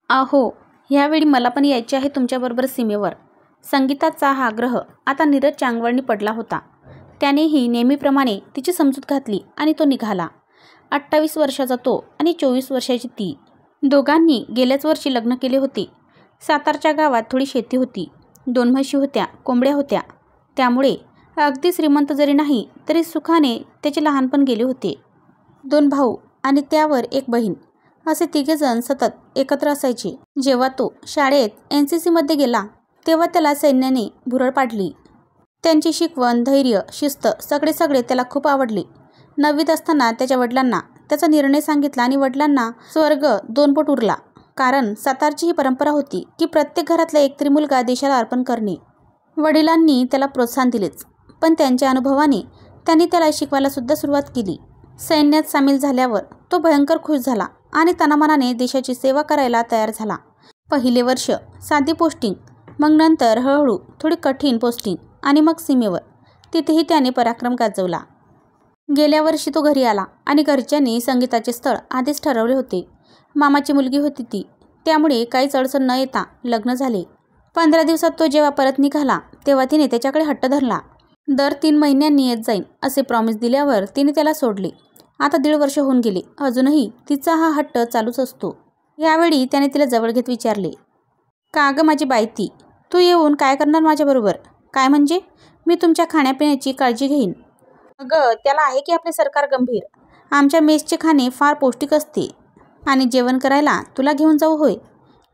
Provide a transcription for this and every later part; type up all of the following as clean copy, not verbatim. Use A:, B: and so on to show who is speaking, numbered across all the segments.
A: अहो, ह्यावेळी मला पण यायचे आहे तुमच्याबरोबर सीमेवर. संगीताचा हा आग्रह आता नीरजच्या अंगवळणी पडला होता. त्यानेही नेहमीप्रमाणे तिची समजूत घातली आणि तो निघाला. 28 वर्षाचा तो आणि 24 वर्षाची ती. दोघांनी गेल्याच वर्षी लग्न केले होते. सातारच्या गावात थोडी शेती होती. 2 म्हशी होत्या, कोंबड्या होत्या. त्यामुळे अगदी श्रीमंत जरी नाही तरी सुखाने त्याचे लहानपण गेले होते. 2 भाऊ आणि त्यावर 1 बहीण असे 3 जण सतत एकत्र असायचे. जेव्हा तो शाळेत NCC मध्ये गेला तेव्हा त्याला सैन्याने भुरळ पाडली. त्यांची शिकवण, धैर्य, शिस्त सगळे त्याला खूप आवडले. 9वीत असताना त्याच्या वडिलांना त्याचा निर्णय सांगितला आणि वडिलांना स्वर्ग 2 बोट उरला. कारण सातारची ही परंपरा होती की प्रत्येक घरातला एक तरी मुलगा देशाला अर्पण करणे. वडिलांनी त्याला प्रोत्साहन दिलेच, पण त्यांच्या अनुभवाने त्यांनी त्याला शिकवायला सुद्धा सुरुवात केली. सैन्यात सामील झाल्यावर तो भयंकर खुश झाला आणि तनामनाने देशाची सेवा करायला तयार झाला. पहिले वर्ष साधी पोस्टिंग, मग नंतर हळूहळू थोडी कठीण पोस्टिंग आणि मग सीमेवर. तिथेही त्याने पराक्रम गाजवला. गेल्या वर्षी तो घरी आला आणि घरच्यांनी संगीताचे स्थळ आधीच ठरवले होते. मामाची मुलगी होती ती, त्यामुळे काहीच अडचण न येता लग्न झाले. 15 दिवसात तो जेव्हा परत निघाला तेव्हा तिने त्याच्याकडे हट्ट धरला. दर 3 महिन्यांनी येत जाईन असे प्रॉमिस दिल्यावर तिने त्याला सोडले. आता 1.5 वर्ष होऊन गेले. अजूनही तिचा हा हट्ट चालूच असतो. यावेळी त्याने तिला जवळ घेत विचारले, का गं माझी बायती, तू येऊन काय करणार माझ्याबरोबर? काय म्हणजे? मी तुमच्या खाण्यापिण्याची काळजी घेईन. अगं, त्याला आहे की आपले सरकार गंभीर. आमच्या मेसचे खाणे फार पौष्टिक असते आणि जेवण करायला तुला घेऊन जाऊ होय?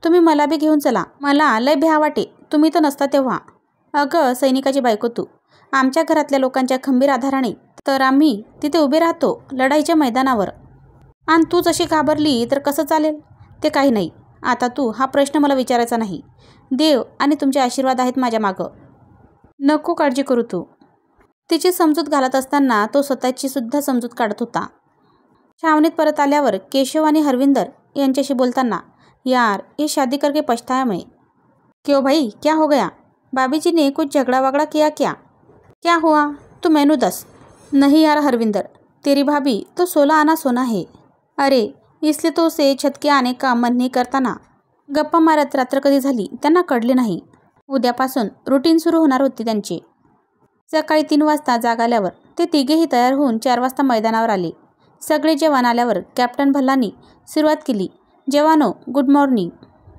A: तुम्ही मला बी घेऊन चला. मला लय भ्या वाटे तुम्ही तर नसता तेव्हा. अगं सैनिकाची बायको तू. आमच्या घरातल्या लोकांच्या खंबीर आधाराने तर आम्ही तिथे उभे राहतो लढाईच्या मैदानावर. आणि तू जशी घाबरली तर कसं चालेल? ते काही नाही. आता तू हा प्रश्न मला विचारायचा नाही. देव आणि तुमचे आशीर्वाद आहेत माझ्या मागं. नको काळजी करू तू. तिची समजूत घालत असताना तो स्वतःची सुद्धा समजूत काढत होता. छावणीत परत आल्यावर केशव आणि हरविंदर यांच्याशी बोलताना, यार ये शादी करके पछताया मैं. क्यों भाई, क्या हो गया? भाभी जी ने कुछ झगड़ा वगड़ा किया क्या? क्या हुआ? तू मैनू दस. नहीं यार हरविंदर, तेरी भाभी तो 16 आना सोना है. अरे इसलिए तो उसे छत के आने का मन नहीं करता ना. गप्पा मारत रात्र कधी झाली त्यांना कळले नाही. उद्यापासून रुटीन सुरू होणार होते त्यांचे. सकाळी 3 वाजता जाग आल्यावर ते तिघेही तयार होऊन 4 वाजता मैदानावर आले. सगळे जवान आल्यावर कॅप्टन भल्लानी सुरुवात केली, जवानों गुड मॉर्निंग.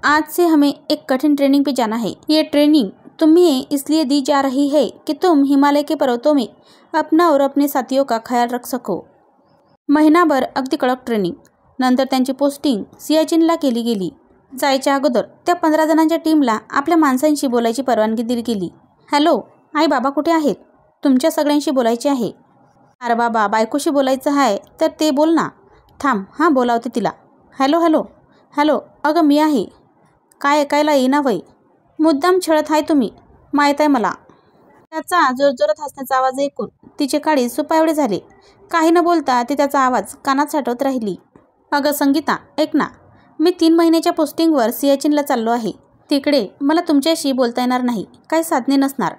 A: आज से हमें एक कठिन ट्रेनिंग पे जाना है. ये ट्रेनिंग तुम्हें इसलिए दी जा रही है कि तुम हिमालय के पर्वतों में अपना और अपने साथियों का ख्याल रख सको. महिनाभर अगदी कडक ट्रेनिंग. नंतर त्यांची पोस्टिंग सियाचीनला केली गेली. जायच्या अगोदर त्या 15 जणांच्या टीमला आपल्या माणसांशी बोलायची परवानगी दिली गेली. हॅलो आई बाबा कुठे आहेत? तुमच्या सगळ्यांशी बोलायचे आहे. अरे बाबा, बायकोशी बोलायचं आहे तर ते बोल ना. थांब, हां बोलावते तिला. Hello hello hello. अगं मी आहे. काय ऐकायला येईना वय? मुद्दाम छळत आहे तुम्ही, माहीत आहे मला. त्याचा जोरजोरात हसण्याचा आवाज ऐकून तिचे काळी सुपा एवढे झाले. काही न बोलता ती त्याचा आवाज कानात साठवत राहिली. अगं संगीता, ऐक ना. मी 3 महिन्याच्या पोस्टिंगवर सियाचीनला चाललो आहे. तिकडे मला तुमच्याशी बोलता येणार नाही. काही साधने नसणार.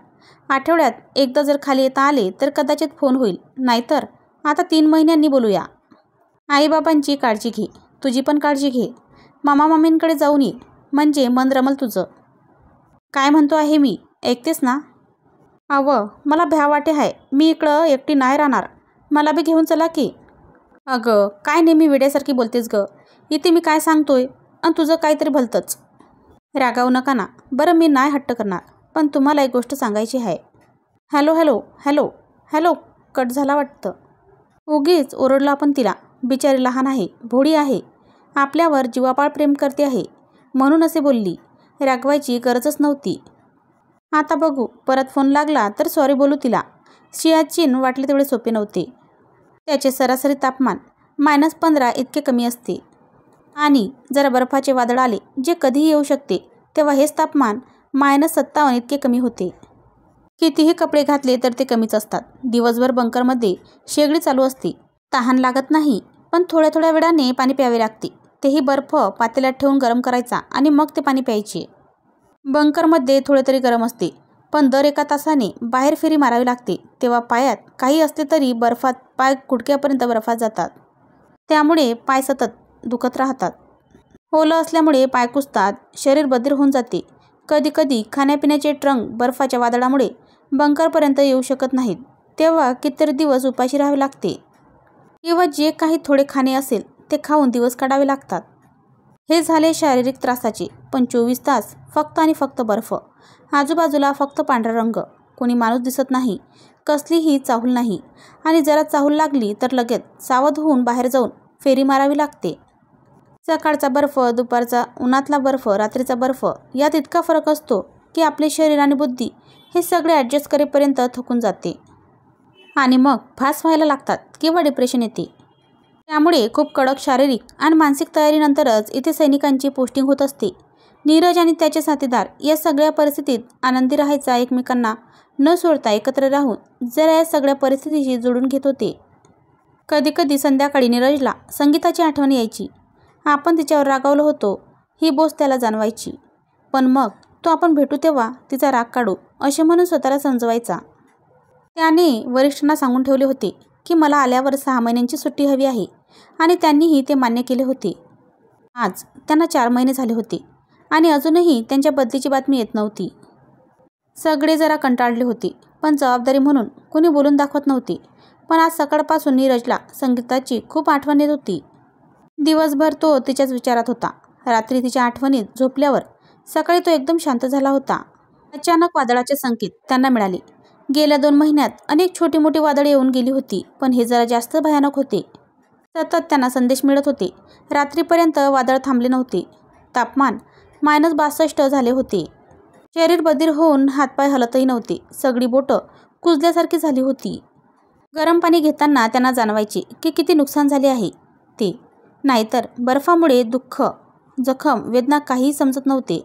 A: आठवड्यात एकदा जर खाली येता आले तर कदाचित फोन होईल. नाहीतर आता 3 महिन्यांनी बोलूया. आईबाबांची काळजी घे, तुझी पण काळजी घे. मामा मामींकडे जाऊन ये, म्हणजे मन रमल तुझं. काय म्हणतो आहे मी, ऐकतेस ना? अवं मला भ्या वाटे आहे. मी इकडं एकटी नाही राहणार. मला बी घेऊन चला की. अगं काय नेहमी वेड्यासारखी बोलतेस गं. इथे मी काय सांगतोय आणि तुझं काहीतरी भलतंच. रागावू नका ना. बरं मी नाही हट्ट करणार, पण तुम्हाला एक गोष्ट सांगायची आहे. Hello hello hello hello. Cut झाला वाटतं. उगीच ओरडलो आपण तिला. बिचारी लहान आहे, भोळी आहे, आपल्यावर जीवापाड प्रेम करते आहे म्हणून असे बोलली. रागवायची गरजच नव्हती. आता बघू, परत फोन लागला तर सॉरी बोलू तिला. सियाचीन वाटले तेवढे सोपे नव्हते. त्याचे सरासरी तापमान -15 इतके कमी असते आणि जरा बर्फाचे वादळ आले जे कधीही येऊ शकते तेव्हा हेच तापमान -57 इतके कमी होते. कितीही कपडे घातले तर ते कमीच असतात. दिवसभर बंकरमध्ये शेगडी चालू असते. तहान लागत नाही, पण थोड्या थोड्या वेळाने पाणी प्यावे लागते. तेही बर्फ पातेल्यात ठेवून गरम करायचा आणि मग ते पाणी प्यायचे. बंकरमध्ये थोडे तरी गरम असते, पण दर 1 तासाने बाहेर फेरी मारावी लागते. तेव्हा पायात काही असले तरी बर्फात पाय गुडघ्यापर्यंत बर्फात जातात. त्यामुळे पाय सतत दुखत राहतात. ओलं असल्यामुळे पाय कुसतात, शरीर बधीर होऊन जाते. कधीकधी खाण्यापिण्याचे ट्रंक बर्फाच्या वादळामुळे बंकरपर्यंत येऊ शकत नाहीत. तेव्हा कितीतरी दिवस उपाशी राहावे लागते किंवा जे काही थोडे खाणे असेल ते खाऊन दिवस काढावे लागतात. हे झाले शारीरिक त्रासाचे. पण 24 तास फक्त आणि फक्त बर्फ. आजूबाजूला फक्त पांढरा रंग. कोणी माणूस दिसत नाही, कसलीही चाहूल नाही. आणि जरा चाहूल लागली तर लगेच सावध होऊन बाहेर जाऊन फेरी मारावी लागते. सकाळचा बर्फ, दुपारचा उन्हातला बर्फ, रात्रीचा बर्फ यात इतका फरक असतो की आपले शरीर आणि बुद्धी हे सगळे ॲडजस्ट करेपर्यंत थकून जाते आणि मग फास व्हायला लागतात किंवा डिप्रेशन येते. त्यामुळे खूप कडक शारीरिक आणि मानसिक तयारीनंतरच इथे सैनिकांची पोस्टिंग होत असते. नीरज आणि त्याचे साथीदार या सगळ्या परिस्थितीत आनंदी राहायचा, एकमेकांना न सोडता एकत्र राहून जरा या सगळ्या परिस्थितीशी जोडून घेत होते. कधीकधी संध्याकाळी नीरजला संगीताची आठवण यायची. आपण तिच्यावर रागावलो होतो ही बोच त्याला जाणवायची. पण मग तो आपण भेटू तेव्हा तिचा राग काढू असे म्हणून स्वतःला समजवायचा. त्याने वरिष्ठांना सांगून ठेवले होते की मला आल्यावर 6 महिन्यांची सुट्टी हवी आहे आणि त्यांनीही ते मान्य केले होते. आज त्यांना 4 महिने झाले होते आणि अजूनही त्यांच्या बदलीची बातमी येत नव्हती. सगळे जरा कंटाळले होते, पण जबाबदारी म्हणून कोणी बोलून दाखवत नव्हते. पण आज सकाळपासून नीरजला संगीताची खूप आठवण येत होती. दिवसभर तो तिच्याच विचारात होता. रात्री तिच्या आठवणीत झोपल्यावर सकाळी तो एकदम शांत झाला होता. अचानक वादळाचे संकेत त्यांना मिळाले. गेल्या 2 महिन्यात अनेक छोटी मोठी वादळे येऊन गेली होती, पण हे जरा जास्त भयानक होते. सतत त्यांना संदेश मिळत होते. रात्रीपर्यंत वादळ थांबले नव्हते. तापमान -62 झाले होते. शरीर बधीर होऊन हातपाय हलतही नव्हते. सगळी बोटं कुजल्यासारखी झाली होती. गरम पाणी घेताना त्यांना जाणवायचे की किती नुकसान झाले आहे ते. नाहीतर बर्फामुळे दुःख, जखम, वेदना काहीही समजत नव्हते.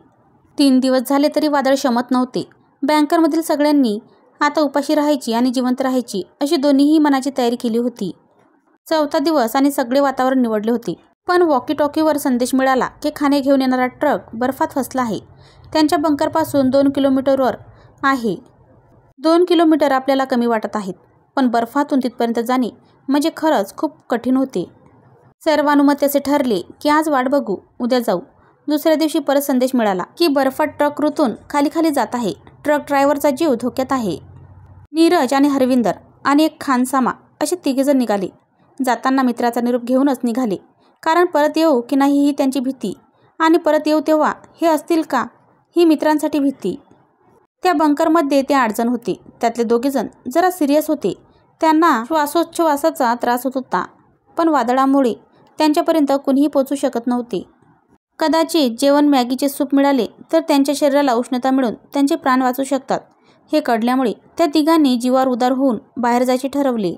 A: 3 दिवस झाले तरी वादळ शमत नव्हते. बँकरमधील सगळ्यांनी आता उपाशी राहायची आणि जिवंत राहायची अशी दोन्हीही मनाची तयारी केली होती. 4था दिवस आणि सगळे वातावरण निवडले होते. पण वॉकी टॉकीवर संदेश मिळाला की खाणे घेऊन येणारा ट्रक बर्फात फसला आहे. त्यांच्या बंकरपासून 2 किलोमीटरवर आहे. 2 किलोमीटर आपल्याला कमी वाटत आहेत, पण बर्फातून तिथपर्यंत जाणे म्हणजे खरंच खूप कठीण होते. सर्वानुमते असे ठरले की आज वाट बघू, उद्या जाऊ. दुसऱ्या दिवशी परत संदेश मिळाला की बर्फात ट्रक रुतून खाली खाली जात आहे. ट्रक ड्रायव्हरचा जीव धोक्यात आहे. नीरज आणि हरविंदर आणि एक खानसामा असे 3 जण निघाले. जाताना मित्राचा निरोप घेऊनच निघाले, कारण परत येऊ की नाही ही त्यांची भीती आणि परत येऊ तेव्हा हे असतील का ही मित्रांसाठी भीती. त्या बंकरमध्ये ते 8 जण होते. त्यातले 2 जण जरा सिरियस होते. त्यांना श्वासोच्छवासाचा त्रास होत होता, पण वादळामुळे त्यांच्यापर्यंत कुणीही पोचू शकत नव्हते. कदाचित जेवण मॅगीचे सूप मिळाले तर त्यांच्या शरीराला उष्णता मिळून त्यांचे प्राण वाचू शकतात हे कळल्यामुळे त्या 3घांनी जीवावर उदार होऊन बाहेर जायचे ठरवले.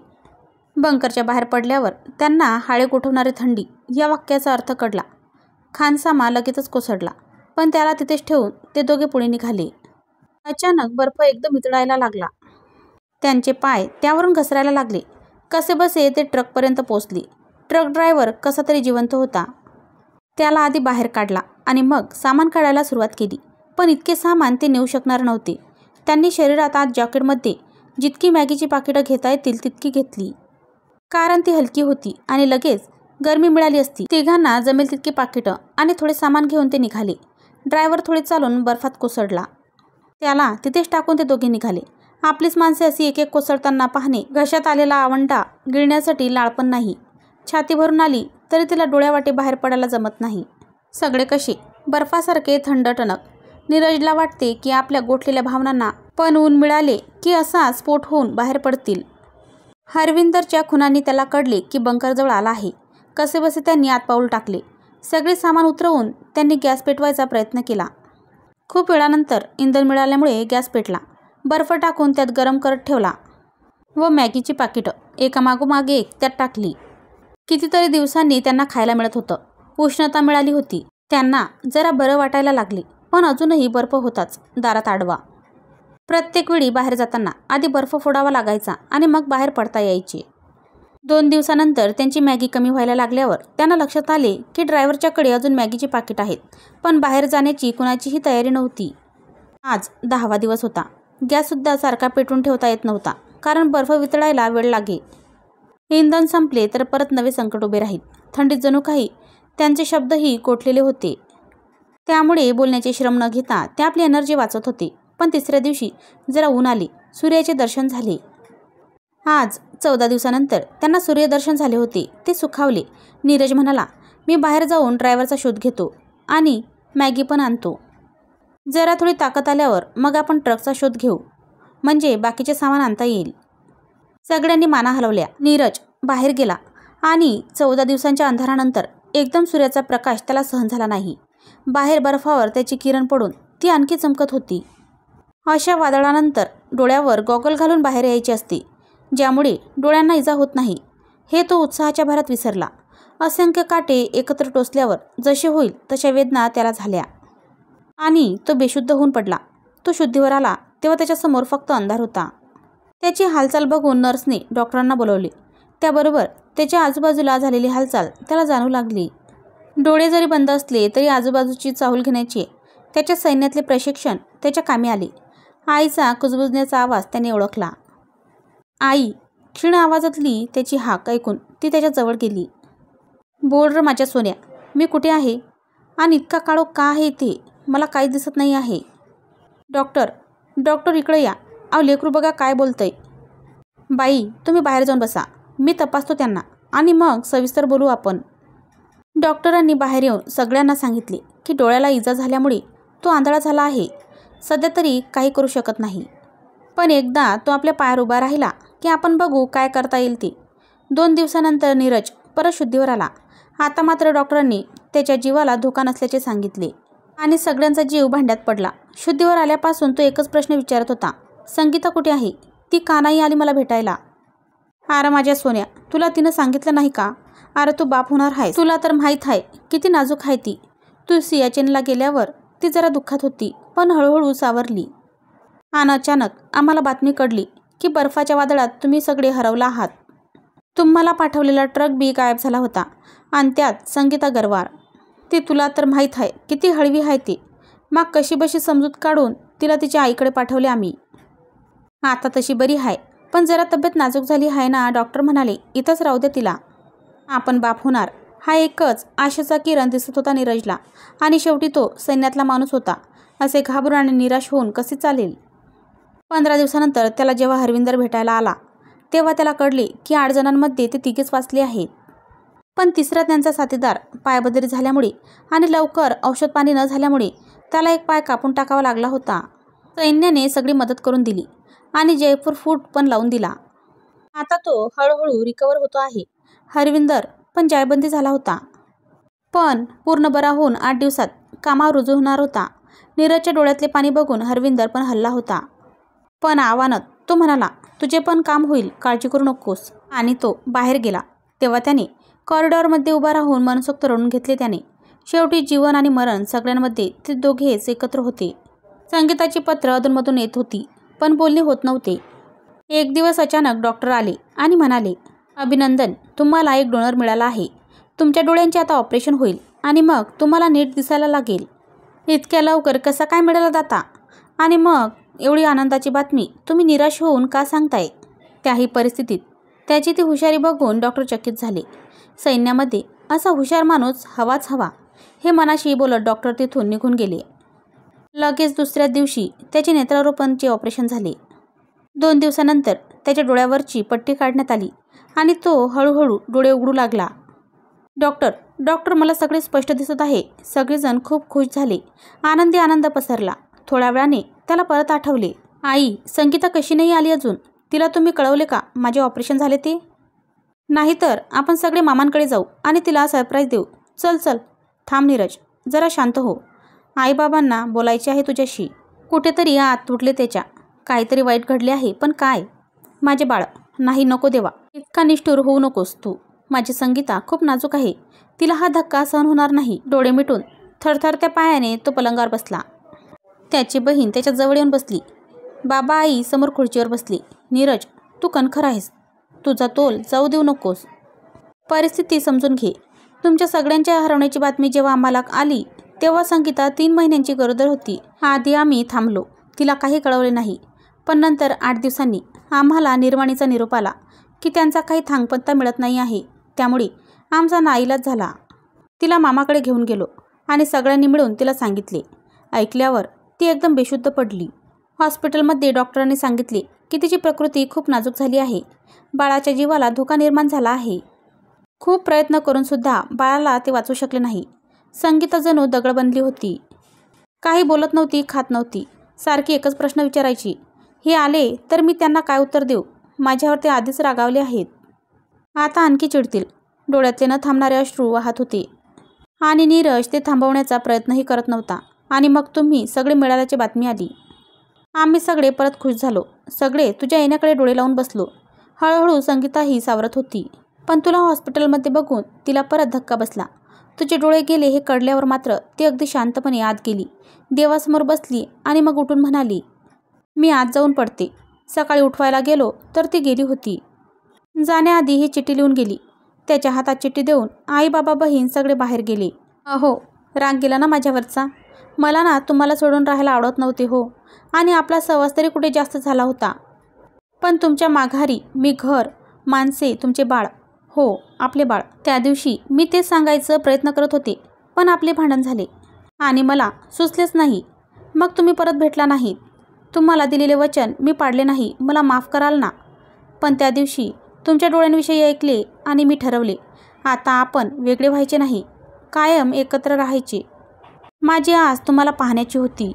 A: बंकरच्या बाहेर पडल्यावर त्यांना हाळे गोठवणारी थंडी या वाक्याचा अर्थ कळला. खानसामा लगेचच कोसळला, पण त्याला तिथेच ठेवून ते दोघे पुढे निघाले. अचानक बर्फ एकदम वितळायला लागला. त्यांचे पाय त्यावरून घसरायला लागले. कसेबसे ते ट्रकपर्यंत पोचले. ट्रक ड्रायव्हर कसा तरी जिवंत होता. त्याला आधी बाहेर काढला आणि मग सामान काढायला सुरुवात केली. पण इतके सामान ते नेऊ शकणार नव्हते. त्यांनी शरीरात आत जॅकेटमध्ये जितकी मॅगीची पाकिटं घेता येतील तितकी घेतली, कारण ती हलकी होती आणि लगेच गरमी मिळाली असती. 3घांना जमेल तितकी पाकिटं आणि थोडे सामान घेऊन ते निघाले. ड्रायव्हर थोडे चालून बर्फात कोसळला. त्याला तिथेच टाकून ते दोघे निघाले. आपलीच माणसे अशी एक एक कोसळताना पाहणे, घशात आलेला आवंडा गिळण्यासाठी लाळ पण नाही. छाती भरून आली तरी तिला डोळ्यावाटे बाहेर पडायला जमत नाही. सगळे कसे बर्फासारखे थंड टणक. नीरजला वाटते की आपल्या गोठलेल्या भावनांना पण ऊन मिळाले की असा स्फोट होऊन बाहेर पडतील. हरविंदरच्या खुनांनी त्याला कळले की बंकरजवळ आला आहे. कसेबसे त्यांनी आत पाऊल टाकले. सगळे सामान उतरवून त्यांनी गॅस पेटवायचा प्रयत्न केला. खूप वेळानंतर इंधन मिळाल्यामुळे गॅस पेटला. बर्फ टाकून त्यात गरम करत ठेवला व मॅगीची पाकिटं एकामागोमाग एक त्यात टाकली. कितीतरी दिवसांनी त्यांना खायला मिळत होतं. उष्णता मिळाली होती. त्यांना जरा बरं वाटायला लागले, पण अजूनही बर्फ होताच दारात आडवा. प्रत्येक वेळी बाहेर जाताना आधी बर्फ फोडावा लागायचा आणि मग बाहेर पडता यायचे. 2 दिवसानंतर त्यांची मॅगी कमी व्हायला लागल्यावर त्यांना लक्षात आले की ड्रायव्हरच्याकडे अजून मॅगीची पाकिट आहेत, पण बाहेर जाण्याची कुणाचीही तयारी नव्हती. आज 10वा दिवस होता. गॅससुद्धा सारखा पेटवून ठेवता येत नव्हता, कारण बर्फ वितळायला वेळ लागे. इंधन संपले तर परत नवे संकट उभे राहील. थंडीत जणू काही त्यांचे शब्दही कोटलेले होते. त्यामुळे बोलण्याचे श्रम न घेता ते आपली एनर्जी वाचवत होते. पण तिसऱ्या दिवशी जरा ऊन आले, सूर्याचे दर्शन झाले. आज 14 दिवसानंतर त्यांना सूर्यदर्शन झाले होते. ते सुखावले. नीरज म्हणाला, मी बाहेर जाऊन ड्रायव्हरचा शोध घेतो आणि मॅगी पण आणतो. जरा थोडी ताकद आल्यावर मग आपण ट्रकचा शोध घेऊ, म्हणजे बाकीचे सामान आणता येईल. सगळ्यांनी माना हलवल्या. नीरज बाहेर गेला आणि 14 दिवसांच्या अंधारानंतर एकदम सूर्याचा प्रकाश त्याला सहन झाला नाही. बाहेर बर्फावर त्याची किरण पडून ती आणखी चमकत होती. अशा वादळानंतर डोळ्यावर गॉगल घालून बाहेर यायचे असते, ज्यामुळे डोळ्यांना इजा होत नाही. हे तो उत्साहाच्या भरात विसरला. असंख्य काटे एकत्र टोचल्यावर जसे होईल तशा वेदना त्याला झाल्या आणि तो बेशुद्ध होऊन पडला. तो शुद्धीवर आला तेव्हा त्याच्यासमोर फक्त अंधार होता. त्याची हालचाल बघून नर्सने डॉक्टरांना बोलवले. त्याबरोबर त्याच्या आजूबाजूला झालेली हालचाल त्याला जाणू लागली. डोळे जरी बंद असले तरी आजूबाजूची चाहूल घेण्याचे त्याच्या सैन्यातले प्रशिक्षण त्याच्या कामी आले. आईचा कुजबुजण्याचा आवाज त्याने ओळखला. आई! क्षीण आवाजातली त्याची हाक ऐकून ती त्याच्या जवळ गेली. बोल र माझ्या सोन्या, मी कुठे आहे आणि इतका काळोख का आहे इथे? मला काही दिसत नाही आहे. डॉक्टर इकडे या. अहो लेकरू बघा काय बोलतंय. बाई तुम्ही बाहेर जाऊन बसा, मी तपासतो त्यांना आणि मग सविस्तर बोलू आपण. डॉक्टरांनी बाहेर येऊन सगळ्यांना सांगितले की डोळ्याला इजा झाल्यामुळे तो आंधळा झाला आहे. सध्या तरी काही करू शकत नाही, पण एकदा तो आपल्या पायावर उभा राहिला की आपण बघू काय करता येईल ते. 2 दिवसानंतर नीरज परत शुद्धीवर आला. आता मात्र डॉक्टरांनी त्याच्या जीवाला धोका नसल्याचे सांगितले आणि सगळ्यांचा जीव भांड्यात पडला. शुद्धीवर आल्यापासून तो एकच प्रश्न विचारत होता, संगीता कुठे आहे? ती का नाही आली मला भेटायला? अरे माझ्या सोन्या, तुला तिनं सांगितलं नाही का? अरे तू बाप होणार आहेस, तुला तर माहीत आहे किती नाजूक आहे ती. तू सियाचीनला गेल्यावर ती जरा दुःखात होती, पण हळूहळू सावरली. आणि अचानक आम्हाला बातमी कळली की बर्फाच्या वादळात तुम्ही सगळे हरवला आहात. तुम्हाला पाठवलेला ट्रक बी गायब झाला होता आणि त्यात संगीता गरवार. ती तुला तर माहीत आहे किती हळवी आहे ती. मग कशीबशी समजूत काढून तिला तिच्या आईकडे पाठवले आम्ही. आता तशी बरी आहे, पण जरा तब्येत नाजूक झाली आहे ना. डॉक्टर म्हणाले इथंच राहू दे तिला, आपण बाप होणार. हा एकच आशेचा किरण दिसत होता नीरजला. आणि शेवटी तो सैन्यातला माणूस होता असे घाबरून आणि निराश होऊन कसे चालेल? 15 दिवसानंतर त्याला जेव्हा हरविंदर भेटायला आला तेव्हा त्याला कळले की 8 जणांमध्ये ते 3घेच वाचले आहेत. पण तिसरा त्यांचा साथीदार पायबदरी झाल्यामुळे आणि लवकर औषध पाणी न झाल्यामुळे त्याला एक पाय कापून टाकावा लागला होता. सैन्याने सगळी मदत करून दिली आणि जयपूर फूट पण लावून दिला. आता तो हळूहळू रिकवर होतो आहे. हरविंदर पण जायबंदी झाला होता, पण पूर्ण बरा होऊन 8 दिवसात कामावर रुजू होणार होता. नीरजच्या डोळ्यातले पाणी बघून हरविंदर पण हलला होता, पण आव्हानात तो म्हणाला, तुझे पण काम होईल, काळजी करू नकोस. आणि तो बाहेर गेला तेव्हा त्याने कॉरिडॉरमध्ये उभा राहून मनसोक्त रडून घेतले त्याने. शेवटी जीवन आणि मरण सगळ्यांमध्ये ते दोघेच एकत्र होते. संगीताची पत्र अधूनमधून येत होती, पण बोलणे होत नव्हते. एक दिवस अचानक डॉक्टर आले आणि म्हणाले, अभिनंदन, तुम्हाला एक डोनर मिळाला आहे. तुमच्या डोळ्यांचे आता ऑपरेशन होईल आणि मग तुम्हाला नीट दिसायला लागेल. इतक्या लवकर कसा काय मिळाला दाता? आणि मग एवढी आनंदाची बातमी तुम्ही निराश होऊन का सांगताय? त्याही परिस्थितीत त्याची ती हुशारी बघून डॉक्टर चकित झाले. सैन्यामध्ये असा हुशार माणूस हवाच हवा, हे मनाशी बोलत डॉक्टर तिथून निघून गेले. लगेच दुसऱ्या दिवशी त्याचे नेत्रारोपणचे ऑपरेशन झाले. 2 दिवसानंतर त्याच्या डोळ्यावरची पट्टी काढण्यात आली आणि तो हळूहळू डोळे उघडू लागला. डॉक्टर मला सगळे स्पष्ट दिसत आहे. सगळेजण खूप खुश झाले. आनंद पसरला. थोड्या वेळाने त्याला परत आठवले, आई, संगीता कशी नाही आली अजून? तिला तुम्ही कळवले का माझे ऑपरेशन झाले ते? नाहीतर आपण सगळे मामांकडे जाऊ आणि तिला सरप्राईज देऊ. चल. थांब नीरज, जरा शांत हो. आईबाबांना बोलायचे आहे तुझ्याशी. कुठेतरी आत तुटले त्याच्या. काहीतरी वाईट घडले आहे, पण काय? माझे बाळ, नाही, नको देवा, इतका निष्ठुर होऊ नकोस तू. माझी संगीता खूप नाजूक आहे, तिला हा धक्का सहन होणार नाही. डोळे मिटून थरथरत्या पायाने तो पलंगावर बसला. त्याची बहीण त्याच्या जवळ येऊन बसली. बाबा आई समोर खुर्चीवर बसली. नीरज, तू कणखर आहेस, तुझा तोल जाऊ देऊ नकोस. परिस्थिती समजून घे. तुमच्या सगळ्यांच्या हरवण्याची बातमी जेव्हा आम्हाला आली तेव्हा संगीता 3 महिन्यांची गरोदर होती. आधी आम्ही थांबलो, तिला काही कळवले नाही. पण नंतर 8 दिवसांनी आम्हाला निर्वाणीचा निरोप आला की त्यांचा काही थांगपत्ता मिळत नाही आहे. त्यामुळे आमचा नाईलाज झाला. तिला मामाकडे घेऊन गेलो आणि सगळ्यांनी मिळून तिला सांगितले. ऐकल्यावर ती एकदम बेशुद्ध पडली. हॉस्पिटलमध्ये डॉक्टरांनी सांगितले की तिची प्रकृती खूप नाजूक झाली आहे. बाळाच्या जीवाला धोका निर्माण झाला आहे. खूप प्रयत्न करूनसुद्धा बाळाला ते वाचू शकले नाही. संगीता जणू दगड बनली होती. काही बोलत नव्हती, खात नव्हती. सारखी एकच प्रश्न विचारायची. हे आले तर मी त्यांना काय उत्तर देऊ? माझ्यावर ते आधीच रागावले आहेत. आता आणखी चिडतील. डोळ्यातले न थांबणारे अश्रू वाहत होते. आणि नीरज ते थांबवण्याचा प्रयत्नही करत नव्हता. आणि मग तुम्ही सगळे मिळाल्याची बातमी आली. आम्ही सगळे परत खुश झालो. सगळे तुझ्या येण्याकडे डोळे लावून बसलो. हळूहळू संगीताही सावरत होती. पण तुला हॉस्पिटलमध्ये बघून तिला परत धक्का बसला. तुझे डोळे गेले हे कळल्यावर मात्र ती अगदी शांतपणे आत गेली. देवासमोर बसली आणि मग उठून म्हणाली, मी आत जाऊन पडते. सकाळी उठवायला गेलो तर ती गेली होती. जाण्याआधी ही चिठ्ठी लिहून गेली. त्याच्या हातात चिठ्ठी देऊन आई, बाबा, बहीण सगळे बाहेर गेले. अहो, राग गेला ना माझ्यावरचा? मला ना तुम्हाला सोडून राहायला आवडत नव्हते हो. आणि आपला सहवास तरी कुठे जास्त झाला होता. पण तुमच्या माघारी मी घर, माणसे, तुमचे बाळ, हो आपले बाळ. त्या दिवशी मी तेच सांगायचं प्रयत्न करत होते. पण आपले भांडण झाले आणि मला सुचलेच नाही. मग तुम्ही परत भेटला नाही. तुम्हाला दिलेले वचन मी पाळले नाही. मला माफ कराल ना? पण त्या दिवशी तुमच्या डोळ्यांविषयी ऐकले आणि मी ठरवले, आता आपण वेगळे व्हायचे नाही, कायम एकत्र राहायचे. माझी आस तुम्हाला पाहण्याची होती.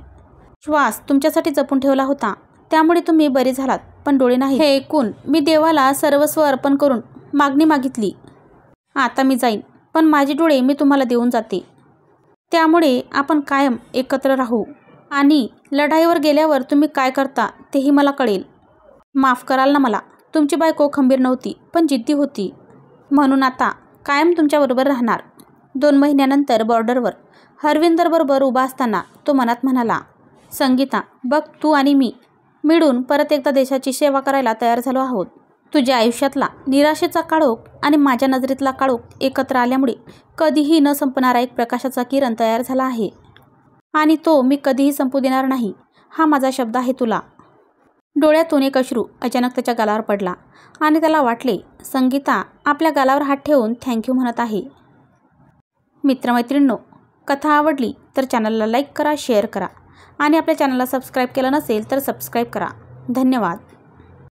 A: श्वास तुमच्यासाठी जपून ठेवला होता. त्यामुळे तुम्ही बरे झालात, पण डोळे नाही. हे ऐकून मी देवाला सर्वस्व अर्पण करून मागणी मागितली. आता मी जाईन, पण माझे डोळे मी तुम्हाला देऊन जाते. त्यामुळे आपण कायम एकत्र राहू. आणि लढाईवर गेल्यावर तुम्ही काय करता तेही मला कळेल. माफ कराल ना मला? तुमची बायको खंबीर नव्हती, पण जिद्दी होती. म्हणून आता कायम तुमच्याबरोबर राहणार. 2 महिन्यानंतर बॉर्डरवर हरविंदरबरोबर उभा असताना तो मनात म्हणाला, संगीता बघ, तू आणि मी मिळून परत एकदा देशाची सेवा करायला तयार झालो आहोत. तुझ्या आयुष्यातला निराशेचा काळोख आणि माझ्या नजरेतला काळोख एकत्र आल्यामुळे कधीही न संपणारा एक प्रकाशाचा किरण तयार झाला आहे. आणि तो मी कधीही संपू देणार नाही. हा माझा शब्द आहे तुला. डोळ्यातून एक अश्रू अचानक त्याच्या गालावर पडला आणि त्याला वाटले, संगीता आपल्या गालावर हात ठेवून थँक्यू म्हणत आहे. मित्रमैत्रिणींनो, कथा आवडली तर चॅनलला लाईक करा, शेअर करा आणि आपल्या चॅनलला सबस्क्राईब केलं नसेल तर सबस्क्राईब करा. धन्यवाद.